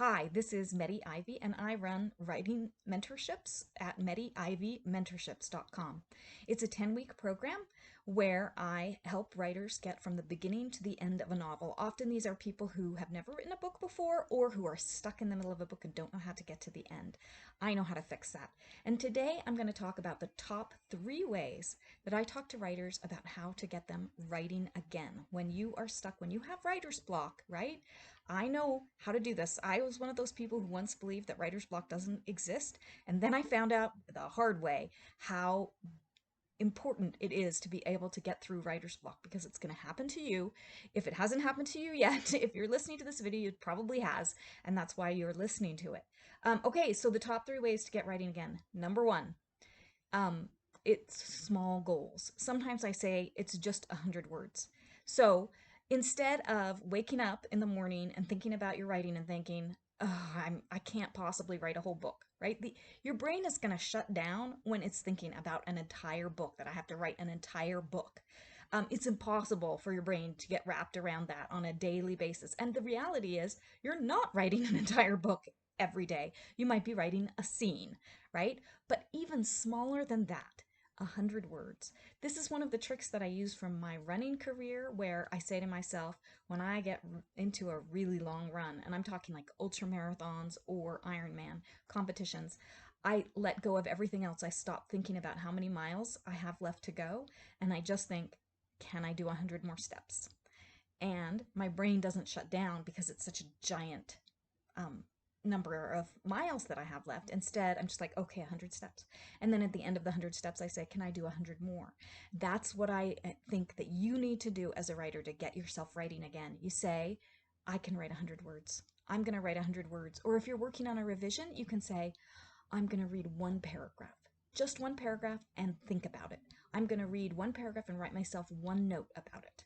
Hi, this is Medi Ivy, and I run writing mentorships at mediivymentorships.com. It's a 10-week program where I help writers get from the beginning to the end of a novel. Often these are people who have never written a book before or who are stuck in the middle of a book and don't know how to get to the end. I know how to fix that. And today I'm going to talk about the top 3 ways that I talk to writers about how to get them writing again. When you are stuck, when you have writer's block, right? I know how to do this. I was one of those people who once believed that writer's block doesn't exist. And then I found out the hard way how important it is to be able to get through writer's block because it's going to happen to you. If it hasn't happened to you yet, if you're listening to this video, it probably has. And that's why you're listening to it. Okay, so the top 3 ways to get writing again. Number one, um, it's small goals. Sometimes I say it's just 100 words. So instead of waking up in the morning and thinking about your writing and thinking, oh, I can't possibly write a whole book, right? Your brain is going to shut down when it's thinking about an entire book, that I have to write an entire book. It's impossible for your brain to get wrapped around that on a daily basis. And the reality is, you're not writing an entire book every day. You might be writing a scene, right? But even smaller than that, 100 words. This is one of the tricks that I use from my running career, where I say to myself, when I get into a really long run, and I'm talking like ultra marathons or Ironman competitions, I let go of everything else. I stop thinking about how many miles I have left to go, and I just think, can I do 100 more steps? And my brain doesn't shut down because it's such a giant um, number of miles that I have left. Instead, I'm just like, okay, 100 steps. And then at the end of the 100 steps, I say, can I do 100 more? That's what I think that you need to do as a writer to get yourself writing again. You say, I can write 100 words. I'm going to write 100 words. Or if you're working on a revision, you can say, I'm going to read one paragraph. Just one paragraph and think about it. I'm going to read one paragraph and write myself one note about it.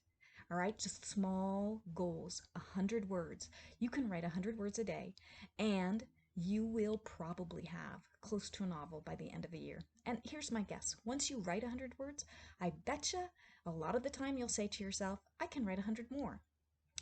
All right, just small goals, 100 words. You can write 100 words a day, and you will probably have close to a novel by the end of a year. And here's my guess. Once you write 100 words, I betcha a lot of the time you'll say to yourself, I can write 100 more.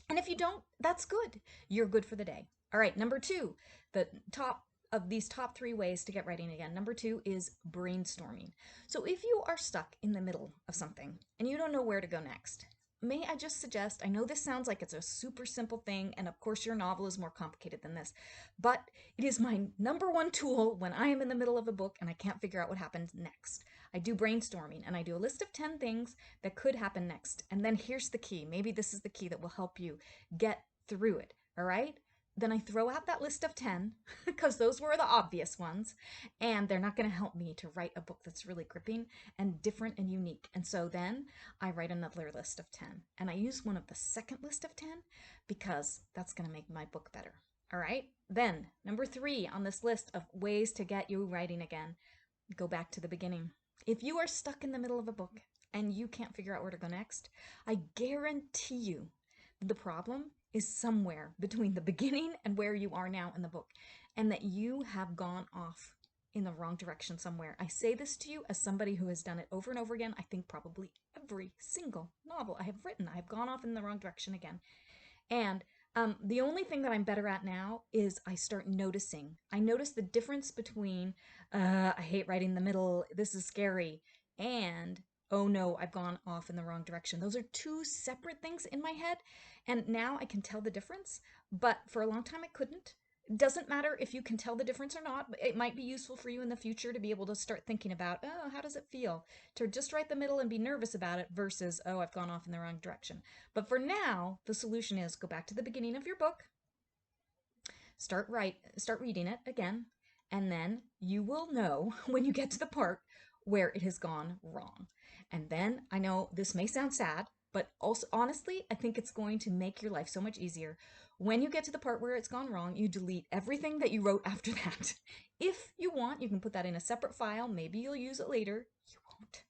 And if you don't, that's good. You're good for the day. All right, number 2, the top of these top 3 ways to get writing again. Number 2 is brainstorming. So if you are stuck in the middle of something and you don't know where to go next, may I just suggest, I know this sounds like it's a super simple thing, and of course your novel is more complicated than this, but it is my number one tool when I am in the middle of a book and I can't figure out what happens next. I do brainstorming, and I do a list of 10 things that could happen next. And then here's the key. Maybe this is the key that will help you get through it. All right? Then I throw out that list of 10 because those were the obvious ones, and they're not going to help me to write a book that's really gripping and different and unique. And so then I write another list of 10, and I use one of the second list of 10 because that's going to make my book better. All right? Then, number 3 on this list of ways to get you writing again, go back to the beginning. If you are stuck in the middle of a book and you can't figure out where to go next, I guarantee you the problem is somewhere between the beginning and where you are now in the book, and that you have gone off in the wrong direction somewhere. I say this to you as somebody who has done it over and over again. I think probably every single novel I have written, I have gone off in the wrong direction again. And the only thing that I'm better at now is I start noticing. I notice the difference between, I hate writing the middle, this is scary, and, oh no, I've gone off in the wrong direction. Those are 2 separate things in my head, and now I can tell the difference, but for a long time I couldn't. It doesn't matter if you can tell the difference or not. It might be useful for you in the future to be able to start thinking about, oh, how does it feel to just write the middle and be nervous about it versus, oh, I've gone off in the wrong direction. But for now, the solution is go back to the beginning of your book, start reading it again, and then you will know when you get to the part where it has gone wrong. And then I know this may sound sad, but also honestly, I think it's going to make your life so much easier. When you get to the part where it's gone wrong, you delete everything that you wrote after that. If you want, you can put that in a separate file. Maybe you'll use it later. You won't.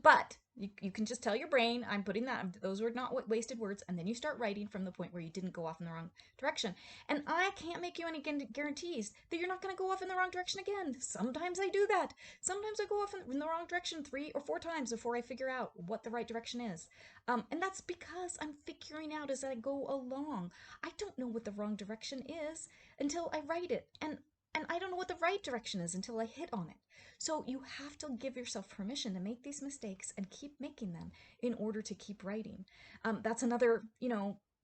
But You can just tell your brain, I'm putting that, those were not wasted words, and then you start writing from the point where you didn't go off in the wrong direction. And I can't make you any guarantees that you're not going to go off in the wrong direction again. Sometimes I do that. Sometimes I go off in the wrong direction 3 or 4 times before I figure out what the right direction is. And that's because I'm figuring out as I go along. I don't know what the wrong direction is until I write it. And I don't know what the right direction is until I hit on it. So you have to give yourself permission to make these mistakes and keep making them in order to keep writing. That's another,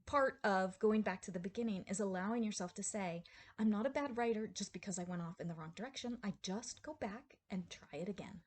part of going back to the beginning is allowing yourself to say, I'm not a bad writer just because I went off in the wrong direction. I just go back and try it again.